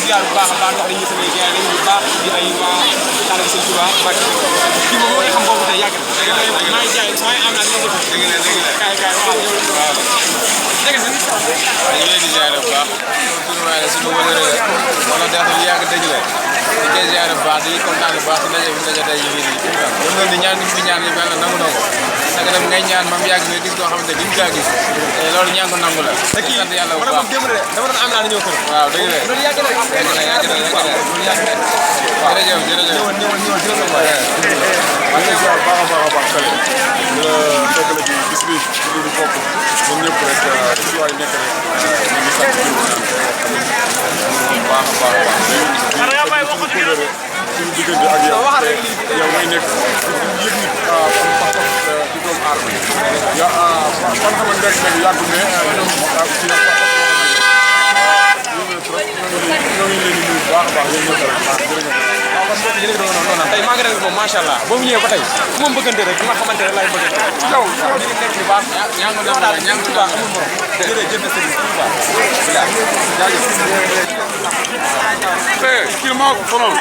ziar bu baax a baax ndax dañuy samay gars yi bu baax di ay waa taalibe Sëñ Tuubaa ba kii moom moo xam boobu tey yàgg na maa ngi jaay maa ngi am naa dëgg la kaay kaay waaw ñëw dégg nga waaw ñu ngi leen di ziar bu baax suñu waay la suñu wëlëre la wala dafa lu yàgg dëgg la di koy ziar bu baax di kontaan bu baax ci ndaje bi ndaje tey yi ñoom loolu di ñaan ñu fi ñaan yi mel na nangu na ko naka dem ngay ñaan mam yàgg nga gis koo xamante ni kaa gis loolu ñaan ko nangu la sant yàlla bu baax dama doon am naa ñëw kër waaw dëgg la loolu yàgg na jërëjëf jërëjëf ñëwoon waay maa ngi ziar baax a baax a baax Sall fekk la ci bis bi ci li bokk ñun ñëpp rek ci waay nekk rek ñu ngi sant baax a baax suñu diggante ak yow yow ngay nekk yëg nit comme pas-pas di doomu aadama ya fan xamante ne yàggul ne ñoom ci na ñoo ngi leen di nuyu baax a baax yéen ñëpp rek jërëjëf waaw kon mbokk yi jërëjëf noonu tey maa ngi rek moom macha allah boo mu ñëwee ba tey fu ma bëggante rek ma xamante ne laay bëggante yow ñu ngi nekk bu baax ñaan nga daal ñaan nga baax amul morom jërëjëf Serigne Touba jaajëf kii moo ko sonal